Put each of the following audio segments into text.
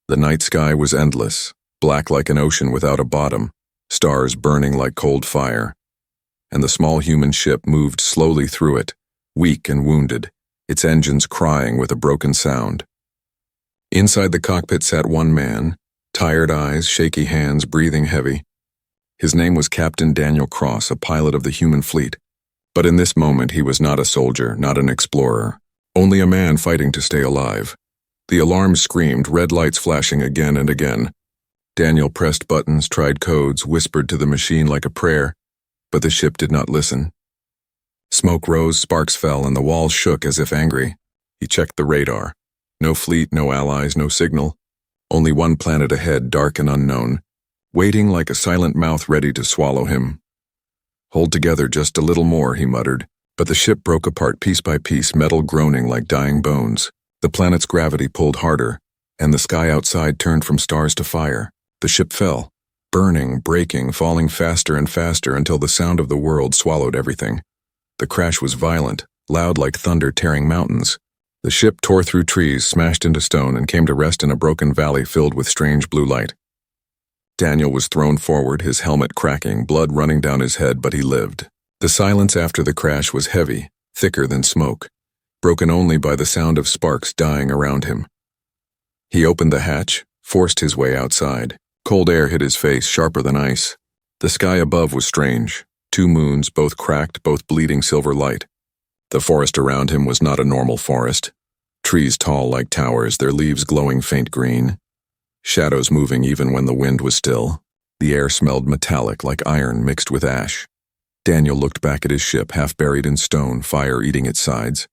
The night sky was endless, black like an ocean without a bottom, stars burning like cold fire. And the small human ship moved slowly through it, weak and wounded, its engines crying with a broken sound. Inside the cockpit sat one man, tired eyes, shaky hands, breathing heavy. His name was Captain Daniel Cross, a pilot of the human fleet. But in this moment he was not a soldier, not an explorer, only a man fighting to stay alive. The alarms screamed, red lights flashing again and again. Daniel pressed buttons, tried codes, whispered to the machine like a prayer, but the ship did not listen. Smoke rose, sparks fell, and the walls shook as if angry. He checked the radar. No fleet, no allies, no signal. Only one planet ahead, dark and unknown, waiting like a silent mouth ready to swallow him. "Hold together just a little more," he muttered, but the ship broke apart piece by piece, metal groaning like dying bones. The planet's gravity pulled harder, and the sky outside turned from stars to fire. The ship fell, burning, breaking, falling faster and faster until the sound of the world swallowed everything. The crash was violent, loud like thunder tearing mountains. The ship tore through trees, smashed into stone, and came to rest in a broken valley filled with strange blue light. Daniel was thrown forward, his helmet cracking, blood running down his head, but he lived. The silence after the crash was heavy, thicker than smoke, broken only by the sound of sparks dying around him. He opened the hatch, forced his way outside. Cold air hit his face, sharper than ice. The sky above was strange. 2 moons, both cracked, both bleeding silver light. The forest around him was not a normal forest. Trees tall like towers, their leaves glowing faint green. Shadows moving even when the wind was still. The air smelled metallic like iron mixed with ash. Daniel looked back at his ship, half buried in stone, fire eating its sides.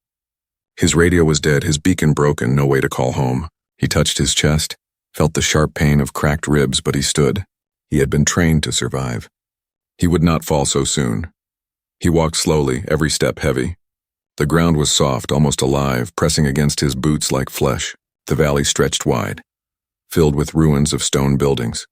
His radio was dead, his beacon broken, no way to call home. He touched his chest, felt the sharp pain of cracked ribs, but he stood. He had been trained to survive. He would not fall so soon. He walked slowly, every step heavy. The ground was soft, almost alive, pressing against his boots like flesh. The valley stretched wide, filled with ruins of stone buildings,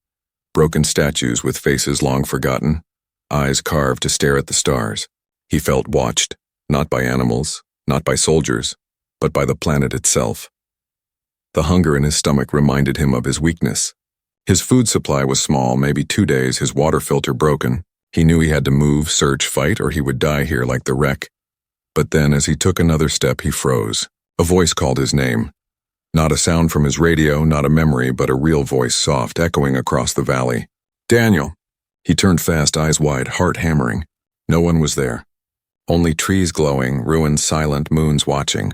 broken statues with faces long forgotten, eyes carved to stare at the stars. He felt watched, not by animals, not by soldiers, but by the planet itself. The hunger in his stomach reminded him of his weakness. His food supply was small, maybe 2 days, his water filter broken. He knew he had to move, search, fight, or he would die here like the wreck. But then, as he took another step, he froze. A voice called his name. Not a sound from his radio, not a memory, but a real voice, soft, echoing across the valley. "Daniel!" He turned fast, eyes wide, heart hammering. No one was there. Only trees glowing, ruins silent, moons watching.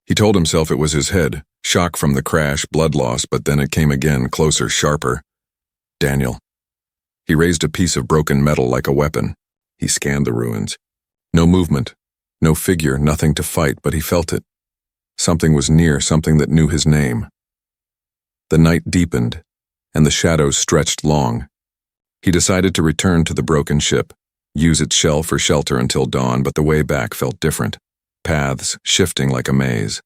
He told himself it was his head, shock from the crash, blood loss, but then it came again, closer, sharper. Daniel. He raised a piece of broken metal like a weapon. He scanned the ruins. No movement, no figure, nothing to fight, but he felt it. Something was near, something that knew his name. The night deepened, and the shadows stretched long. He decided to return to the broken ship, use its shell for shelter until dawn, but the way back felt different. Paths shifting like a maze.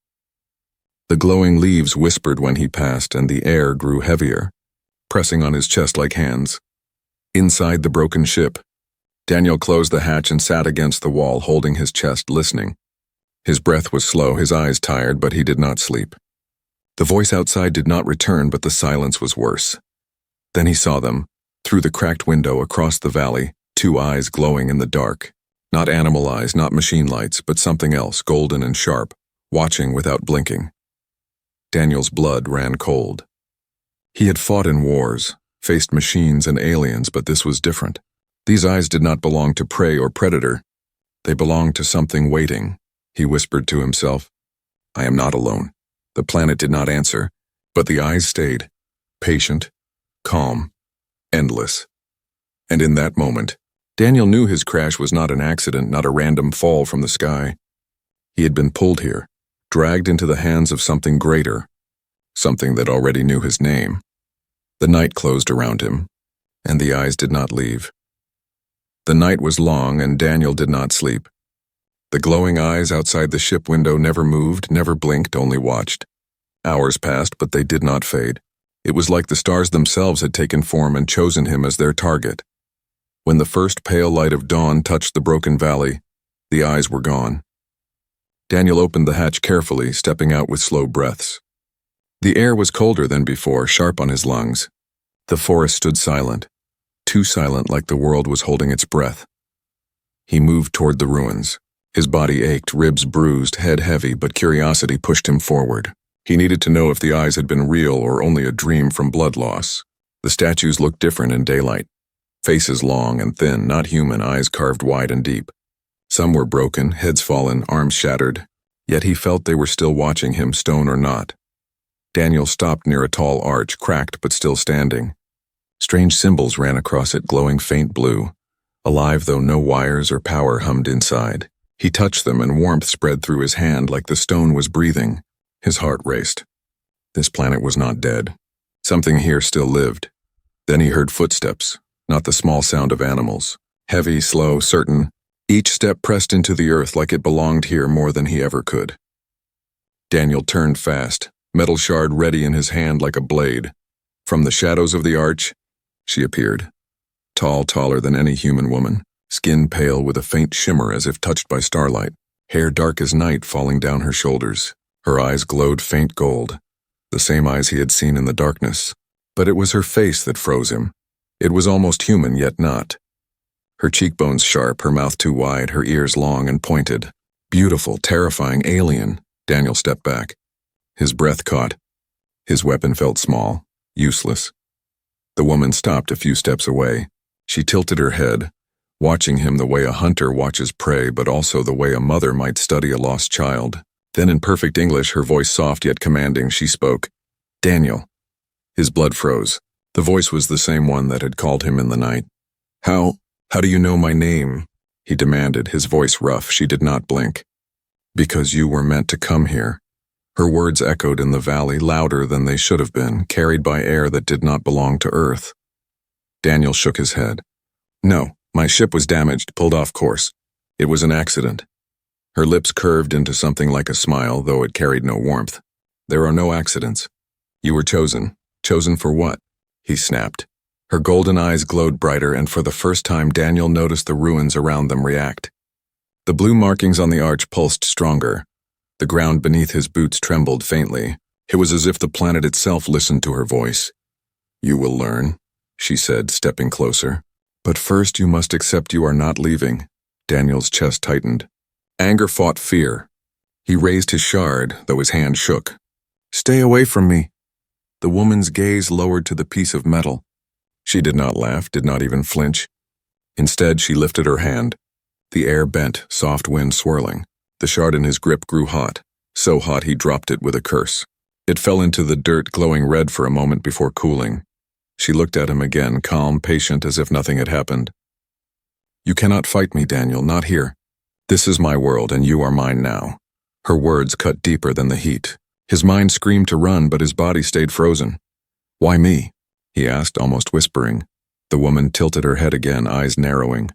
The glowing leaves whispered when he passed, and the air grew heavier, pressing on his chest like hands. Inside the broken ship, Daniel closed the hatch and sat against the wall, holding his chest, listening. His breath was slow, his eyes tired, but he did not sleep. The voice outside did not return, but the silence was worse. Then he saw them, through the cracked window across the valley, 2 eyes glowing in the dark. Not animal eyes, not machine lights, but something else, golden and sharp, watching without blinking. Daniel's blood ran cold. He had fought in wars, faced machines and aliens, but this was different. These eyes did not belong to prey or predator. They belonged to something waiting. He whispered to himself, "I am not alone." The planet did not answer, but the eyes stayed, patient, calm, endless. And in that moment, Daniel knew his crash was not an accident, not a random fall from the sky. He had been pulled here, dragged into the hands of something greater, something that already knew his name. The night closed around him, and the eyes did not leave. The night was long, and Daniel did not sleep. The glowing eyes outside the ship window never moved, never blinked, only watched. Hours passed, but they did not fade. It was like the stars themselves had taken form and chosen him as their target. When the first pale light of dawn touched the broken valley, the eyes were gone. Daniel opened the hatch carefully, stepping out with slow breaths. The air was colder than before, sharp on his lungs. The forest stood silent, too silent like the world was holding its breath. He moved toward the ruins. His body ached, ribs bruised, head heavy, but curiosity pushed him forward. He needed to know if the eyes had been real or only a dream from blood loss. The statues looked different in daylight. Faces long and thin, not human, eyes carved wide and deep. Some were broken, heads fallen, arms shattered, yet he felt they were still watching him, stone or not. Daniel stopped near a tall arch, cracked but still standing. Strange symbols ran across it, glowing faint blue, alive though no wires or power hummed inside. He touched them and warmth spread through his hand like the stone was breathing. His heart raced. This planet was not dead. Something here still lived. Then he heard footsteps, not the small sound of animals. Heavy, slow, certain. Each step pressed into the earth like it belonged here more than he ever could. Daniel turned fast, metal shard ready in his hand like a blade. From the shadows of the arch, she appeared. Tall, taller than any human woman, skin pale with a faint shimmer as if touched by starlight, hair dark as night falling down her shoulders. Her eyes glowed faint gold, the same eyes he had seen in the darkness. But it was her face that froze him. It was almost human, yet not. Her cheekbones sharp, her mouth too wide, her ears long and pointed. Beautiful, terrifying, alien. Daniel stepped back. His breath caught. His weapon felt small, useless. The woman stopped a few steps away. She tilted her head, watching him the way a hunter watches prey, but also the way a mother might study a lost child. Then in perfect English, her voice soft yet commanding, she spoke. Daniel. His blood froze. The voice was the same one that had called him in the night. How do you know my name? He demanded, his voice rough. She did not blink. Because you were meant to come here. Her words echoed in the valley, louder than they should have been, carried by air that did not belong to Earth. Daniel shook his head. No, my ship was damaged, pulled off course. It was an accident. Her lips curved into something like a smile, though it carried no warmth. There are no accidents. You were chosen. Chosen for what? He snapped. Her golden eyes glowed brighter, and for the first time Daniel noticed the ruins around them react. The blue markings on the arch pulsed stronger. The ground beneath his boots trembled faintly. It was as if the planet itself listened to her voice. You will learn, she said, stepping closer. But first you must accept you are not leaving. Daniel's chest tightened. Anger fought fear. He raised his shard, though his hand shook. Stay away from me. The woman's gaze lowered to the piece of metal. She did not laugh, did not even flinch. Instead, she lifted her hand. The air bent, soft wind swirling. The shard in his grip grew hot, so hot he dropped it with a curse. It fell into the dirt, glowing red for a moment before cooling. She looked at him again, calm, patient, as if nothing had happened. You cannot fight me, Daniel, not here. This is my world, and you are mine now. Her words cut deeper than the heat. His mind screamed to run, but his body stayed frozen. Why me? He asked, almost whispering. The woman tilted her head again, eyes narrowing.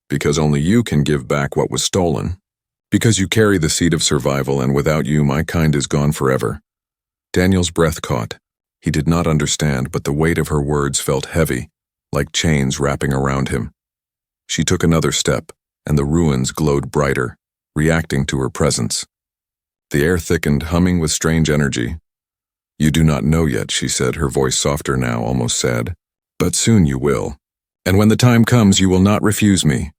Because only you can give back what was stolen. Because you carry the seed of survival, and without you, my kind is gone forever. Daniel's breath caught. He did not understand, but the weight of her words felt heavy, like chains wrapping around him. She took another step, and the ruins glowed brighter, reacting to her presence. The air thickened, humming with strange energy. You do not know yet, she said, her voice softer now, almost sad. But soon you will. And when the time comes, you will not refuse me.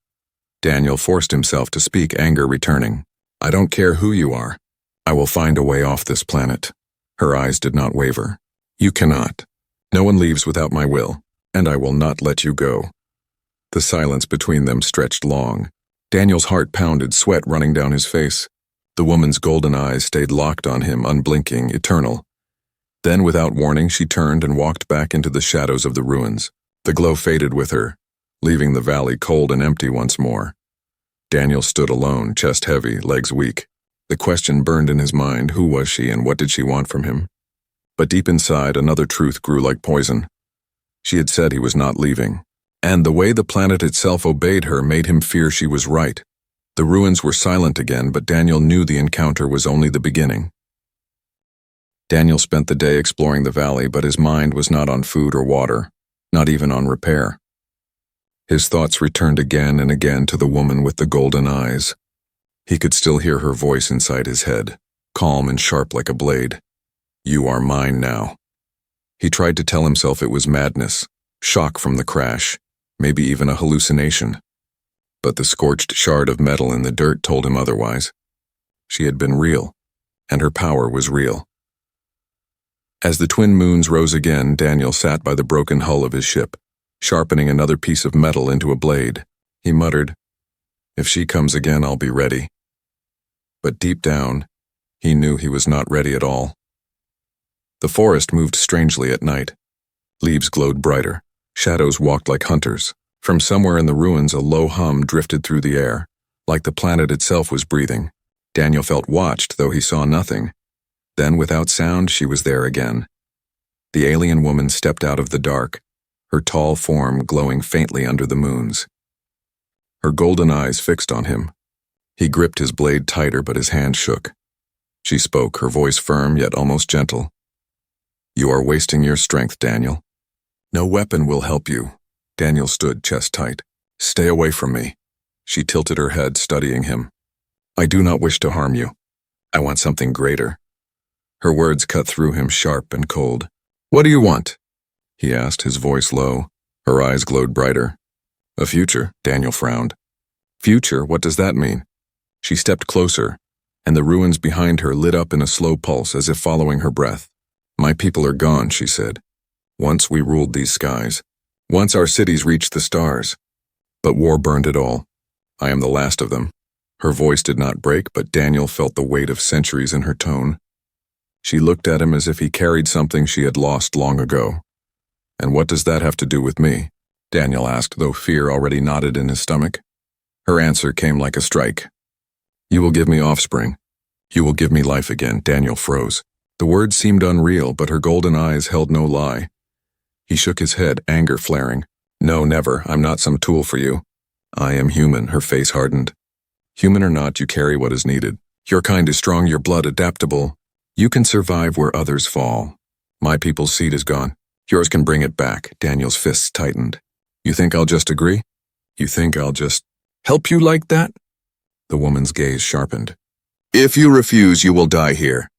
Daniel forced himself to speak, anger returning. I don't care who you are. I will find a way off this planet. Her eyes did not waver. You cannot. No one leaves without my will, and I will not let you go. The silence between them stretched long. Daniel's heart pounded, sweat running down his face. The woman's golden eyes stayed locked on him, unblinking, eternal. Then, without warning, she turned and walked back into the shadows of the ruins. The glow faded with her, leaving the valley cold and empty once more. Daniel stood alone, chest heavy, legs weak. The question burned in his mind, who was she and what did she want from him? But deep inside, another truth grew like poison. She had said he was not leaving, and the way the planet itself obeyed her made him fear she was right. The ruins were silent again, but Daniel knew the encounter was only the beginning. Daniel spent the day exploring the valley, but his mind was not on food or water, not even on repair. His thoughts returned again and again to the woman with the golden eyes. He could still hear her voice inside his head, calm and sharp like a blade. You are mine now. He tried to tell himself it was madness, shock from the crash, maybe even a hallucination. But the scorched shard of metal in the dirt told him otherwise. She had been real, and her power was real. As the twin moons rose again, Daniel sat by the broken hull of his ship, sharpening another piece of metal into a blade. He muttered, "If she comes again, I'll be ready." But deep down, he knew he was not ready at all. The forest moved strangely at night. Leaves glowed brighter. Shadows walked like hunters. From somewhere in the ruins, a low hum drifted through the air, like the planet itself was breathing. Daniel felt watched, though he saw nothing. Then, without sound, she was there again. The alien woman stepped out of the dark, her tall form glowing faintly under the moons. Her golden eyes fixed on him. He gripped his blade tighter, but his hand shook. She spoke, her voice firm yet almost gentle. "You are wasting your strength, Daniel. No weapon will help you." Daniel stood, chest tight. "Stay away from me." She tilted her head, studying him. "I do not wish to harm you. I want something greater." Her words cut through him, sharp and cold. "What do you want?" he asked, his voice low. Her eyes glowed brighter. "A future," Daniel frowned. "Future? What does that mean?" She stepped closer, and the ruins behind her lit up in a slow pulse as if following her breath. "My people are gone," she said. "Once we ruled these skies. Once our cities reached the stars. But war burned it all. I am the last of them." Her voice did not break, but Daniel felt the weight of centuries in her tone. She looked at him as if he carried something she had lost long ago. "And what does that have to do with me?" Daniel asked, though fear already knotted in his stomach. Her answer came like a strike. "You will give me offspring. You will give me life again." Daniel froze. The words seemed unreal, but her golden eyes held no lie. He shook his head, anger flaring. "No, never. I'm not some tool for you. I am human." Her face hardened. "Human or not, you carry what is needed. Your kind is strong, your blood adaptable. You can survive where others fall. My people's seed is gone. Yours can bring it back." Daniel's fists tightened. "You think I'll just agree? You think I'll just help you like that?" The woman's gaze sharpened. "If you refuse, you will die here.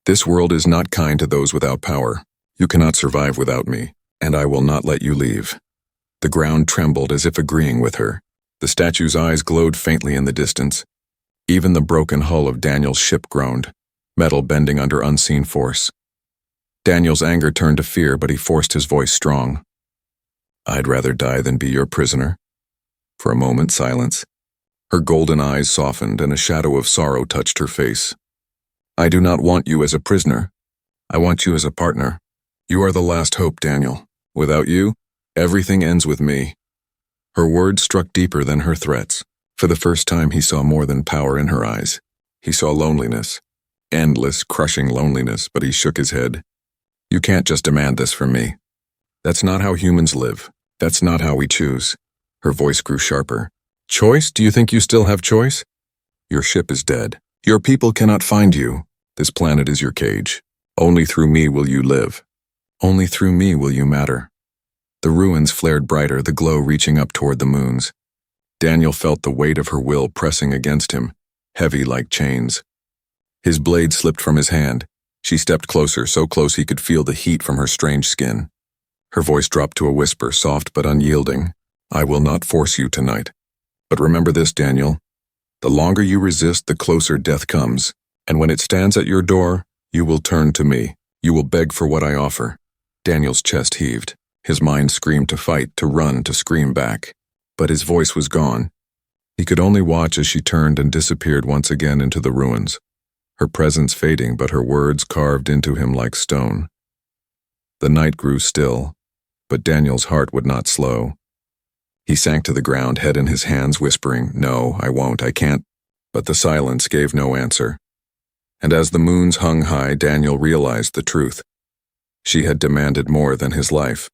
This world is not kind to those without power. You cannot survive without me, and I will not let you leave." The ground trembled as if agreeing with her. The statue's eyes glowed faintly in the distance. Even the broken hull of Daniel's ship groaned, metal bending under unseen force. Daniel's anger turned to fear, but he forced his voice strong. "I'd rather die than be your prisoner." For a moment, silence. Her golden eyes softened, and a shadow of sorrow touched her face. "I do not want you as a prisoner. I want you as a partner. You are the last hope, Daniel. Without you, everything ends with me." Her words struck deeper than her threats. For the first time, he saw more than power in her eyes. He saw loneliness. Endless, crushing loneliness, but he shook his head. "You can't just demand this from me. That's not how humans live. That's not how we choose." Her voice grew sharper. "Choice? Do you think you still have choice? Your ship is dead. Your people cannot find you. This planet is your cage. Only through me will you live. Only through me will you matter." The ruins flared brighter, the glow reaching up toward the moons. Daniel felt the weight of her will pressing against him, heavy like chains. His blade slipped from his hand. She stepped closer, so close he could feel the heat from her strange skin. Her voice dropped to a whisper, soft but unyielding. "I will not force you tonight. But remember this, Daniel. The longer you resist, the closer death comes. And when it stands at your door, you will turn to me. You will beg for what I offer." Daniel's chest heaved. His mind screamed to fight, to run, to scream back. But his voice was gone. He could only watch as she turned and disappeared once again into the ruins. Her presence fading, but her words carved into him like stone. The night grew still, but Daniel's heart would not slow. He sank to the ground, head in his hands, whispering, "No, I won't, I can't." But the silence gave no answer. And as the moons hung high, Daniel realized the truth. She had demanded more than his life.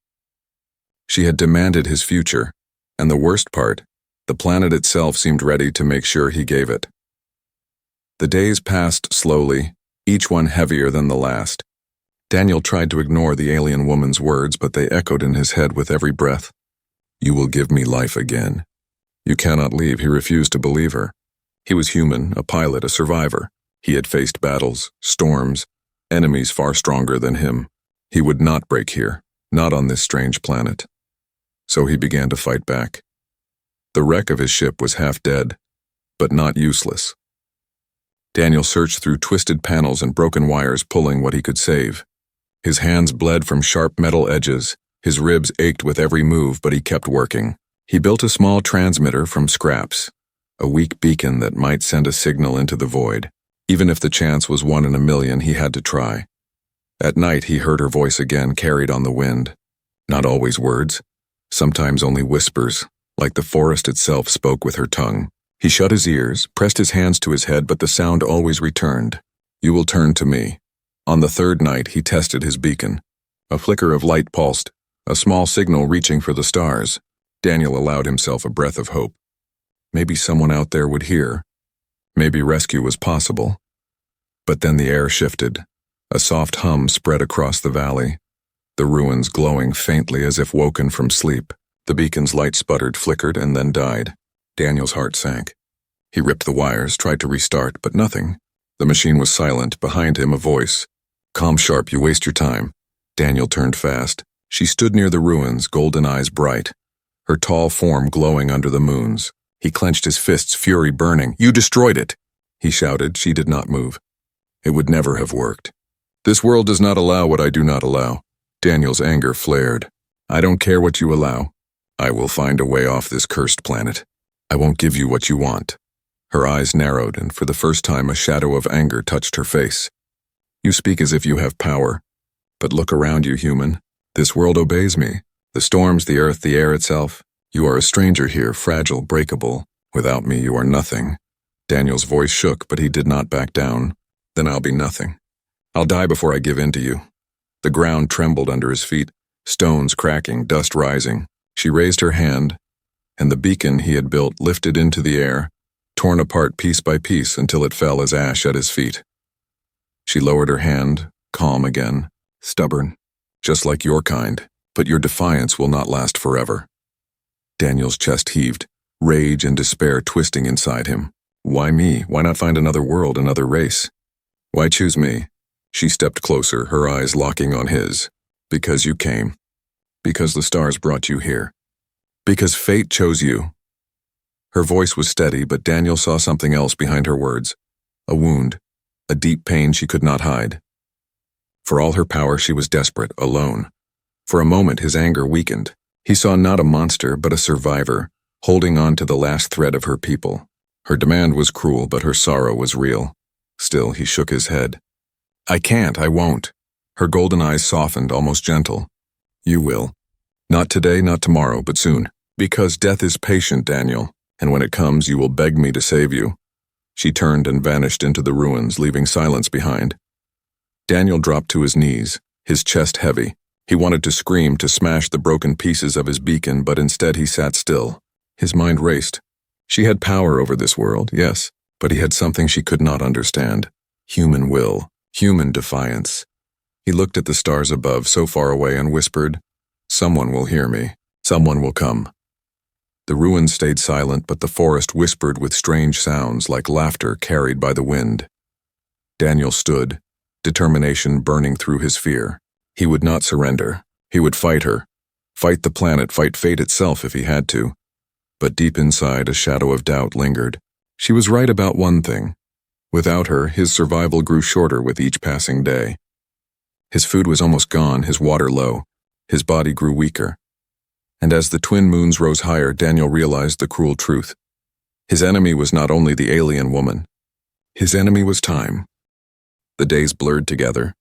She had demanded his future, and the worst part, the planet itself seemed ready to make sure he gave it. The days passed slowly, each one heavier than the last. Daniel tried to ignore the alien woman's words, but they echoed in his head with every breath. "You will give me life again. You cannot leave." He refused to believe her. He was human, a pilot, a survivor. He had faced battles, storms, enemies far stronger than him. He would not break here, not on this strange planet. So he began to fight back. The wreck of his ship was half dead, but not useless. Daniel searched through twisted panels and broken wires, pulling what he could save. His hands bled from sharp metal edges. His ribs ached with every move, but he kept working. He built a small transmitter from scraps, a weak beacon that might send a signal into the void. Even if the chance was 1 in a million, he had to try. At night, he heard her voice again, carried on the wind. Not always words, sometimes only whispers, like the forest itself spoke with her tongue. He shut his ears, pressed his hands to his head, but the sound always returned. "You will turn to me." On the third night, he tested his beacon. A flicker of light pulsed, a small signal reaching for the stars. Daniel allowed himself a breath of hope. Maybe someone out there would hear. Maybe rescue was possible. But then the air shifted. A soft hum spread across the valley, the ruins glowing faintly as if woken from sleep. The beacon's light sputtered, flickered, and then died. Daniel's heart sank. He ripped the wires, tried to restart, but nothing. The machine was silent. Behind him, a voice. "Calm sharp, you waste your time." Daniel turned fast. She stood near the ruins, golden eyes bright, her tall form glowing under the moons. He clenched his fists, fury burning. "You destroyed it!" he shouted. She did not move. It would never have worked. "This world does not allow what I do not allow." Daniel's anger flared. "I don't care what you allow. I will find a way off this cursed planet. I won't give you what you want." Her eyes narrowed, and for the first time a shadow of anger touched her face. "You speak as if you have power. But look around you, human. This world obeys me. The storms, the earth, the air itself. You are a stranger here, fragile, breakable. Without me, you are nothing." Daniel's voice shook, but he did not back down. "Then I'll be nothing. I'll die before I give in to you." The ground trembled under his feet, stones cracking, dust rising. She raised her hand, and the beacon he had built lifted into the air, torn apart piece by piece until it fell as ash at his feet. She lowered her hand, calm again, stubborn, just like your kind, but your defiance will not last forever. Daniel's chest heaved, rage and despair twisting inside him. Why me? Why not find another world, another race? Why choose me? She stepped closer, her eyes locking on his. Because you came. Because the stars brought you here. Because fate chose you. Her voice was steady, but Daniel saw something else behind her words. A wound, a deep pain she could not hide. For all her power, she was desperate, alone. For a moment, his anger weakened. He saw not a monster, but a survivor, holding on to the last thread of her people. Her demand was cruel, but her sorrow was real. Still, he shook his head. I can't, I won't. Her golden eyes softened, almost gentle. You will. Not today, not tomorrow, but soon. Because death is patient, Daniel, and when it comes, you will beg me to save you. She turned and vanished into the ruins, leaving silence behind. Daniel dropped to his knees, his chest heavy. He wanted to scream, to smash the broken pieces of his beacon, but instead he sat still. His mind raced. She had power over this world, yes, but he had something she could not understand. Human will, human defiance. He looked at the stars above, so far away, and whispered, Someone will hear me. Someone will come. The ruins stayed silent, but the forest whispered with strange sounds like laughter carried by the wind. Daniel stood, determination burning through his fear. He would not surrender. He would fight her. Fight the planet, fight fate itself if he had to. But deep inside, a shadow of doubt lingered. She was right about one thing. Without her, his survival grew shorter with each passing day. His food was almost gone, his water low. His body grew weaker. And as the twin moons rose higher, Daniel realized the cruel truth. His enemy was not only the alien woman. His enemy was time. The days blurred together.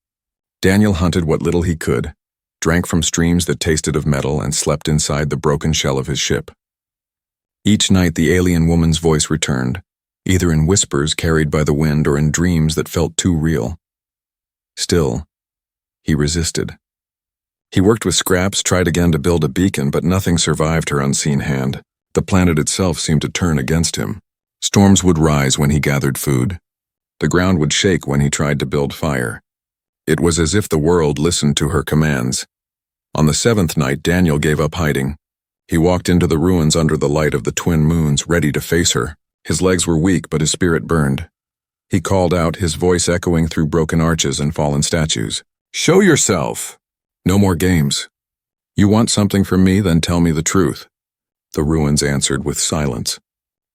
Daniel hunted what little he could, drank from streams that tasted of metal, and slept inside the broken shell of his ship. Each night the alien woman's voice returned, either in whispers carried by the wind or in dreams that felt too real. Still, he resisted. He worked with scraps, tried again to build a beacon, but nothing survived her unseen hand. The planet itself seemed to turn against him. Storms would rise when he gathered food. The ground would shake when he tried to build fire. It was as if the world listened to her commands. On the seventh night, Daniel gave up hiding. He walked into the ruins under the light of the twin moons, ready to face her. His legs were weak, but his spirit burned. He called out, his voice echoing through broken arches and fallen statues. Show yourself! No more games. You want something from me, then tell me the truth. The ruins answered with silence.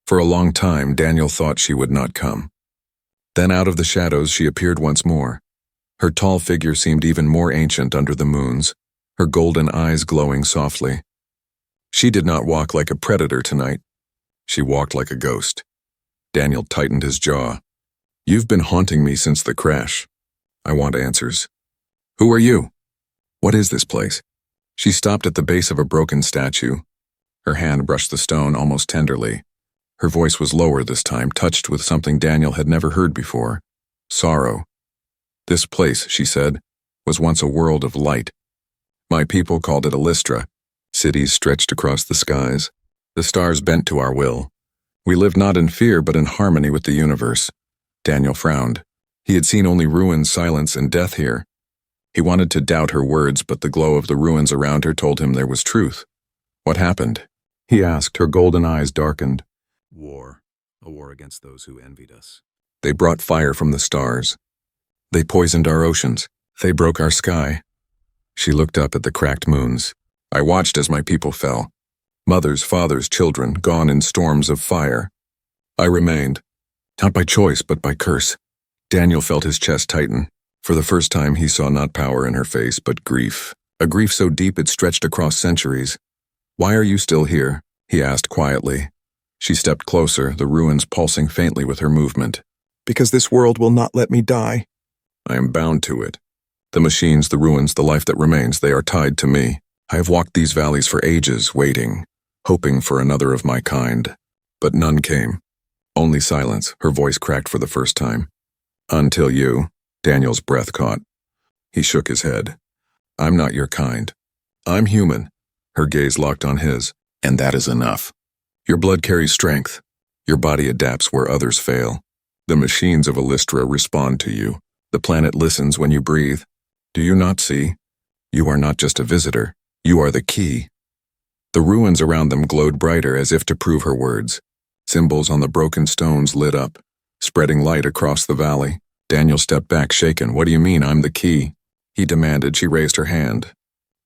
For a long time, Daniel thought she would not come. Then out of the shadows she appeared once more. Her tall figure seemed even more ancient under the moons, her golden eyes glowing softly. She did not walk like a predator tonight. She walked like a ghost. Daniel tightened his jaw. You've been haunting me since the crash. I want answers. Who are you? What is this place? She stopped at the base of a broken statue. Her hand brushed the stone almost tenderly. Her voice was lower this time, touched with something Daniel had never heard before. Sorrow. This place, she said, was once a world of light. My people called it Illustra. Cities stretched across the skies. The stars bent to our will. We lived not in fear but in harmony with the universe. Daniel frowned. He had seen only ruin, silence, and death here. He wanted to doubt her words, but the glow of the ruins around her told him there was truth. What happened? He asked, her golden eyes darkened. War. A war against those who envied us. They brought fire from the stars. They poisoned our oceans. They broke our sky. She looked up at the cracked moons. I watched as my people fell. Mothers, fathers, children, gone in storms of fire. I remained. Not by choice, but by curse. Daniel felt his chest tighten. For the first time he saw not power in her face, but grief. A grief so deep it stretched across centuries. Why are you still here? He asked quietly. She stepped closer, the ruins pulsing faintly with her movement. Because this world will not let me die. I am bound to it. The machines, the ruins, the life that remains, they are tied to me. I have walked these valleys for ages, waiting, hoping for another of my kind. But none came. Only silence, her voice cracked for the first time. Until you. Daniel's breath caught. He shook his head. I'm not your kind. I'm human. Her gaze locked on his. And that is enough. Your blood carries strength. Your body adapts where others fail. The machines of Illustra respond to you. The planet listens when you breathe. Do you not see? You are not just a visitor. You are the key. The ruins around them glowed brighter as if to prove her words. Symbols on the broken stones lit up, spreading light across the valley. Daniel stepped back, shaken. What do you mean, I'm the key? He demanded. She raised her hand.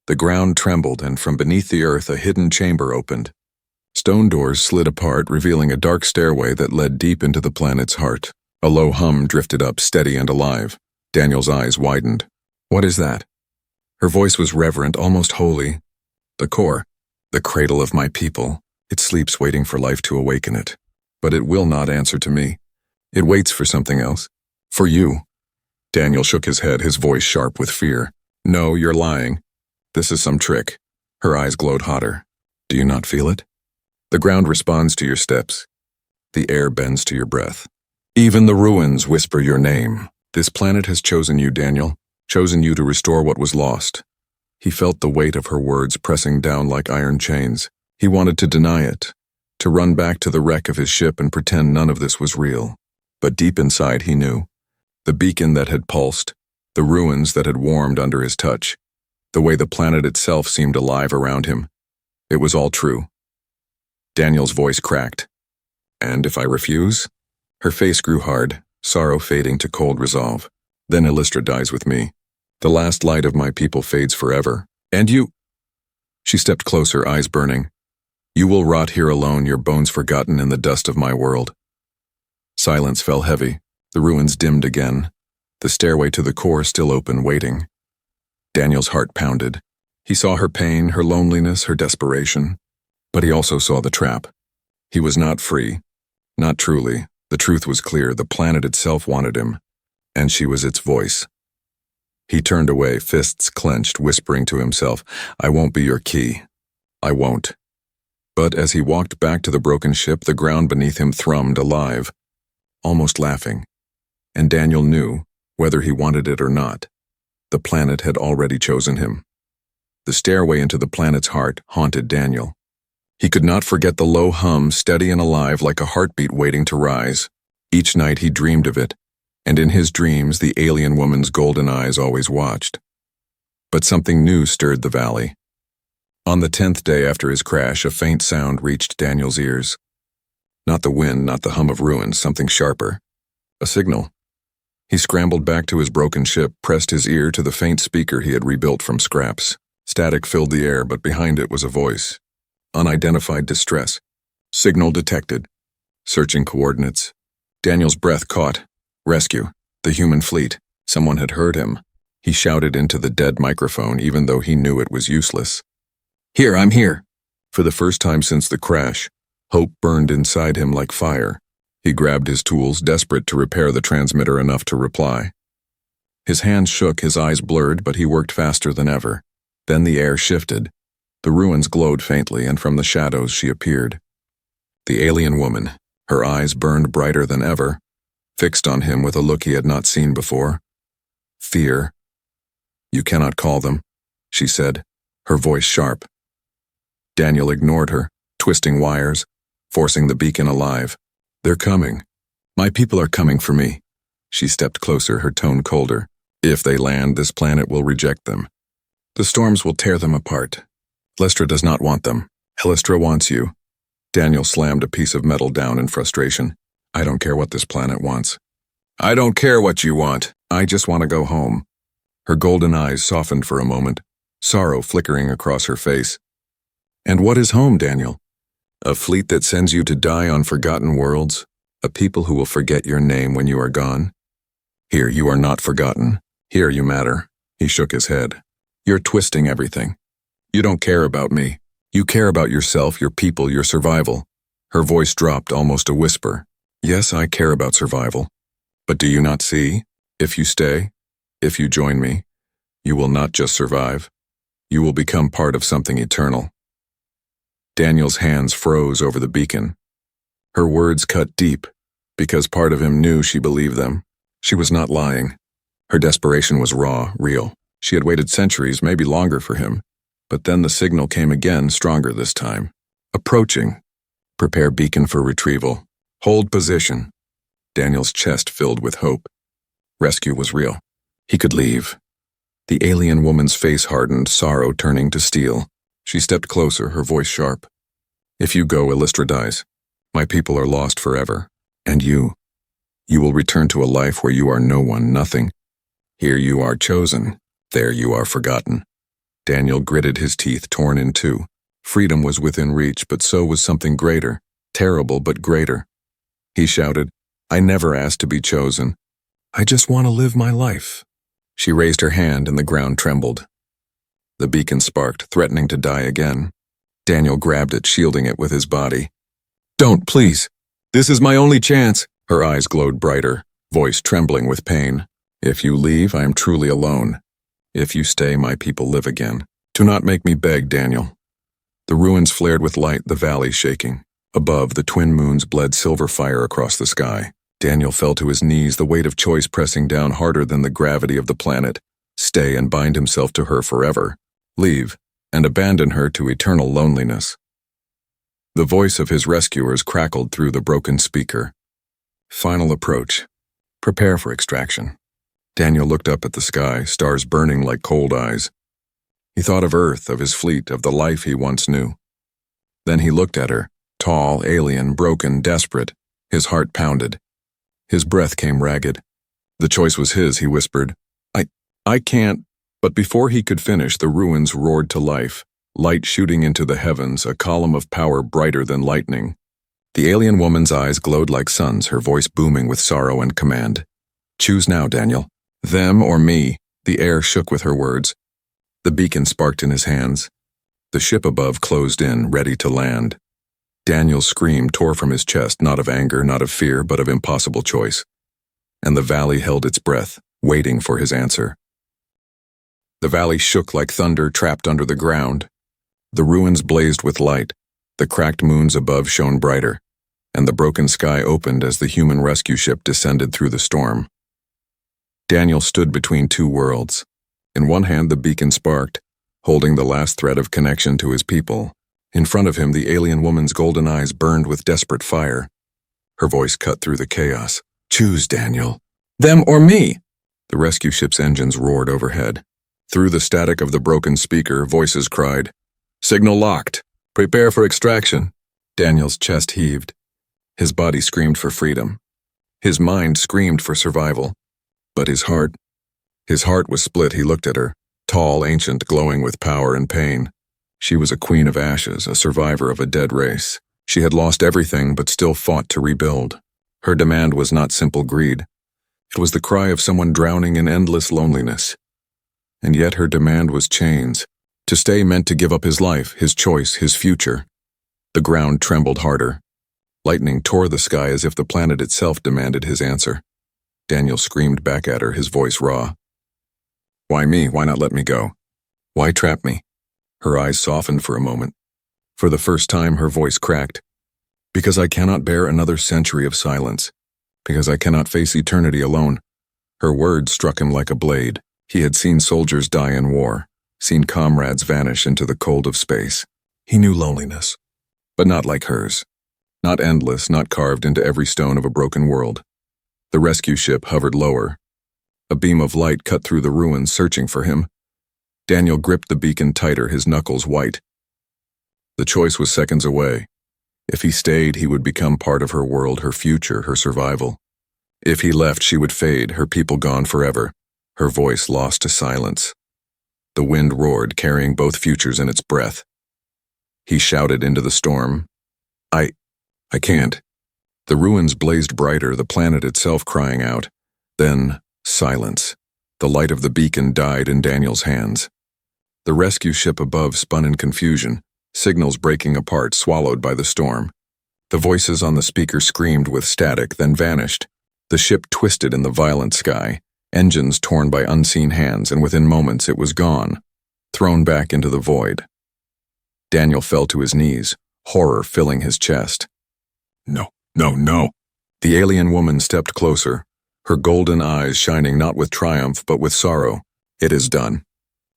The ground trembled, and from beneath the earth a hidden chamber opened. Stone doors slid apart, revealing a dark stairway that led deep into the planet's heart. A low hum drifted up, steady and alive. Daniel's eyes widened. What is that? Her voice was reverent, almost holy. The core, the cradle of my people. It sleeps waiting for life to awaken it. But it will not answer to me. It waits for something else. For you. Daniel shook his head, his voice sharp with fear. No, you're lying. This is some trick. Her eyes glowed hotter. Do you not feel it? The ground responds to your steps. The air bends to your breath. Even the ruins whisper your name. This planet has chosen you, Daniel. Chosen you to restore what was lost. He felt the weight of her words pressing down like iron chains. He wanted to deny it, to run back to the wreck of his ship and pretend none of this was real. But deep inside he knew. The beacon that had pulsed, the ruins that had warmed under his touch, the way the planet itself seemed alive around him. It was all true. Daniel's voice cracked. And if I refuse? Her face grew hard, sorrow fading to cold resolve. Then Illustra dies with me. The last light of my people fades forever. And you... She stepped closer, eyes burning. You will rot here alone, your bones forgotten in the dust of my world. Silence fell heavy. The ruins dimmed again. The stairway to the core still open, waiting. Daniel's heart pounded. He saw her pain, her loneliness, her desperation. But he also saw the trap. He was not free. Not truly. The truth was clear. The planet itself wanted him. And she was its voice. He turned away, fists clenched, whispering to himself, I won't be your key. I won't. But as he walked back to the broken ship, the ground beneath him thrummed alive, almost laughing. And Daniel knew, whether he wanted it or not, the planet had already chosen him. The stairway into the planet's heart haunted Daniel. He could not forget the low hum, steady and alive like a heartbeat waiting to rise. Each night he dreamed of it, and in his dreams the alien woman's golden eyes always watched. But something new stirred the valley. On the 10th day after his crash, a faint sound reached Daniel's ears. Not the wind, not the hum of ruins, something sharper. A signal. He scrambled back to his broken ship, pressed his ear to the faint speaker he had rebuilt from scraps. Static filled the air, but behind it was a voice. Unidentified distress. Signal detected. Searching coordinates. Daniel's breath caught. Rescue. The human fleet. Someone had heard him. He shouted into the dead microphone, even though he knew it was useless. "Here, I'm here." For the first time since the crash, hope burned inside him like fire. He grabbed his tools, desperate to repair the transmitter enough to reply. His hands shook, his eyes blurred, but he worked faster than ever. Then the air shifted. The ruins glowed faintly, and from the shadows she appeared. The alien woman, her eyes burned brighter than ever, fixed on him with a look he had not seen before. Fear. "You cannot call them," she said, her voice sharp. Daniel ignored her, twisting wires, forcing the beacon alive. "They're coming. My people are coming for me." She stepped closer, her tone colder. "If they land, this planet will reject them. The storms will tear them apart. Lestra does not want them. Helestra wants you." Daniel slammed a piece of metal down in frustration. "I don't care what this planet wants." "I don't care what you want. I just want to go home." Her golden eyes softened for a moment, sorrow flickering across her face. "And what is home, Daniel? A fleet that sends you to die on forgotten worlds? A people who will forget your name when you are gone? Here you are not forgotten. Here you matter." He shook his head. "You're twisting everything. You don't care about me. You care about yourself, your people, your survival." Her voice dropped, almost a whisper. "Yes, I care about survival. But do you not see? If you stay, if you join me, you will not just survive. You will become part of something eternal." Daniel's hands froze over the beacon. Her words cut deep, because part of him knew she believed them. She was not lying. Her desperation was raw, real. She had waited centuries, maybe longer for him. But then the signal came again, stronger this time. "Approaching. Prepare beacon for retrieval. Hold position." Daniel's chest filled with hope. Rescue was real. He could leave. The alien woman's face hardened, sorrow turning to steel. She stepped closer, her voice sharp. "If you go, Illustra dies. My people are lost forever. And you will return to a life where you are no one, nothing. Here you are chosen. There you are forgotten." Daniel gritted his teeth, torn in two. Freedom was within reach, but so was something greater. Terrible, but greater. He shouted, "I never asked to be chosen. I just want to live my life." She raised her hand and the ground trembled. The beacon sparked, threatening to die again. Daniel grabbed it, shielding it with his body. "Don't, please. This is my only chance." Her eyes glowed brighter, voice trembling with pain. "If you leave, I am truly alone. If you stay, my people live again. Do not make me beg, Daniel." The ruins flared with light, the valley shaking. Above, the twin moons bled silver fire across the sky. Daniel fell to his knees, the weight of choice pressing down harder than the gravity of the planet. Stay and bind himself to her forever. Leave, and abandon her to eternal loneliness. The voice of his rescuers crackled through the broken speaker. Final approach. Prepare for extraction. Daniel looked up at the sky, stars burning like cold eyes. He thought of Earth, of his fleet, of the life he once knew. Then he looked at her, tall, alien, broken, desperate. His heart pounded. His breath came ragged. The choice was his, he whispered. I can't. But before he could finish, the ruins roared to life, light shooting into the heavens, a column of power brighter than lightning. The alien woman's eyes glowed like suns, her voice booming with sorrow and command. "Choose now, Daniel. Them or me." The air shook with her words. The beacon sparked in his hands. The ship above closed in, ready to land. Daniel's scream tore from his chest, not of anger, not of fear, but of impossible choice. And the valley held its breath, waiting for his answer. The valley shook like thunder trapped under the ground. The ruins blazed with light. The cracked moons above shone brighter, and the broken sky opened as the human rescue ship descended through the storm. Daniel stood between two worlds. In one hand, the beacon sparked, holding the last thread of connection to his people. In front of him, the alien woman's golden eyes burned with desperate fire. Her voice cut through the chaos. "Choose, Daniel. Them or me." The rescue ship's engines roared overhead. Through the static of the broken speaker, voices cried, "Signal locked. Prepare for extraction." Daniel's chest heaved. His body screamed for freedom. His mind screamed for survival. But his heart was split. He looked at her, tall, ancient, glowing with power and pain. She was a queen of ashes, a survivor of a dead race. She had lost everything but still fought to rebuild. Her demand was not simple greed. It was the cry of someone drowning in endless loneliness. And yet her demand was chains. To stay meant to give up his life, his choice, his future. The ground trembled harder. Lightning tore the sky as if the planet itself demanded his answer. Daniel screamed back at her, his voice raw. "Why me? Why not let me go? Why trap me?" Her eyes softened for a moment. For the first time, her voice cracked. "Because I cannot bear another century of silence. Because I cannot face eternity alone." Her words struck him like a blade. He had seen soldiers die in war, seen comrades vanish into the cold of space. He knew loneliness, but not like hers. Not endless, not carved into every stone of a broken world. The rescue ship hovered lower. A beam of light cut through the ruins, searching for him. Daniel gripped the beacon tighter, his knuckles white. The choice was seconds away. If he stayed, he would become part of her world, her future, her survival. If he left, she would fade, her people gone forever, her voice lost to silence. The wind roared, carrying both futures in its breath. He shouted into the storm, I can't." The ruins blazed brighter, the planet itself crying out. Then, silence. The light of the beacon died in Daniel's hands. The rescue ship above spun in confusion, signals breaking apart, swallowed by the storm. The voices on the speaker screamed with static, then vanished. The ship twisted in the violent sky, engines torn by unseen hands, and within moments it was gone, thrown back into the void. Daniel fell to his knees, horror filling his chest. No. The alien woman stepped closer, her golden eyes shining not with triumph but with sorrow. "It is done."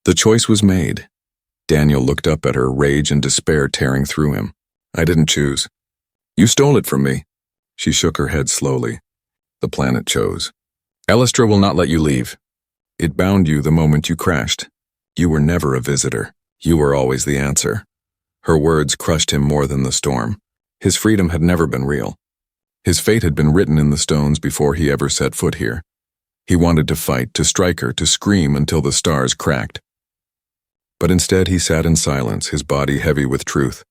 The choice was made. Daniel looked up at her, rage and despair tearing through him. "I didn't choose. You stole it from me." She shook her head slowly. "The planet chose. Elistra will not let you leave. It bound you the moment you crashed. You were never a visitor. You were always the answer." Her words crushed him more than the storm. His freedom had never been real. His fate had been written in the stones before he ever set foot here. He wanted to fight, to strike her, to scream until the stars cracked. But instead he sat in silence, his body heavy with truth.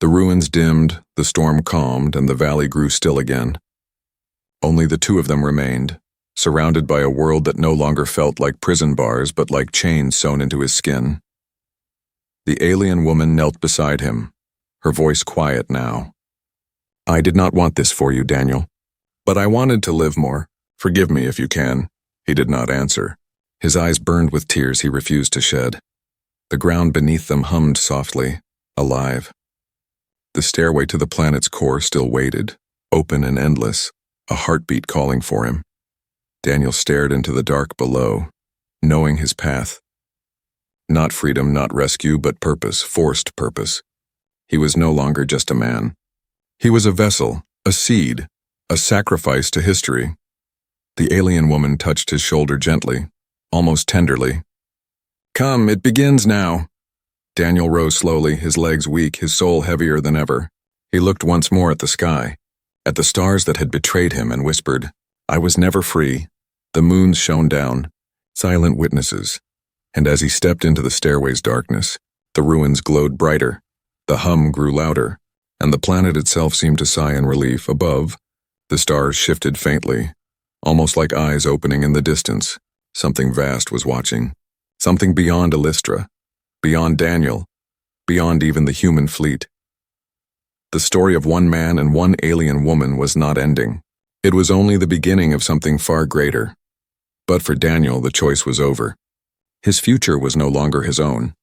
The ruins dimmed, the storm calmed, and the valley grew still again. Only the two of them remained, surrounded by a world that no longer felt like prison bars but like chains sewn into his skin. The alien woman knelt beside him, her voice quiet now. "I did not want this for you, Daniel. But I wanted to live more. Forgive me if you can." He did not answer. His eyes burned with tears he refused to shed. The ground beneath them hummed softly, alive. The stairway to the planet's core still waited, open and endless, a heartbeat calling for him. Daniel stared into the dark below, knowing his path. Not freedom, not rescue, but purpose, forced purpose. He was no longer just a man. He was a vessel, a seed, a sacrifice to history. The alien woman touched his shoulder gently, almost tenderly. "Come, it begins now." Daniel rose slowly, his legs weak, his soul heavier than ever. He looked once more at the sky, at the stars that had betrayed him, and whispered, "I was never free." The moons shone down, silent witnesses, and as he stepped into the stairway's darkness, the ruins glowed brighter, the hum grew louder, and the planet itself seemed to sigh in relief. Above, the stars shifted faintly, almost like eyes opening in the distance. Something vast was watching, something beyond Elistra, beyond Daniel, beyond even the human fleet. The story of one man and one alien woman was not ending. It was only the beginning of something far greater. But for Daniel, the choice was over. His future was no longer his own.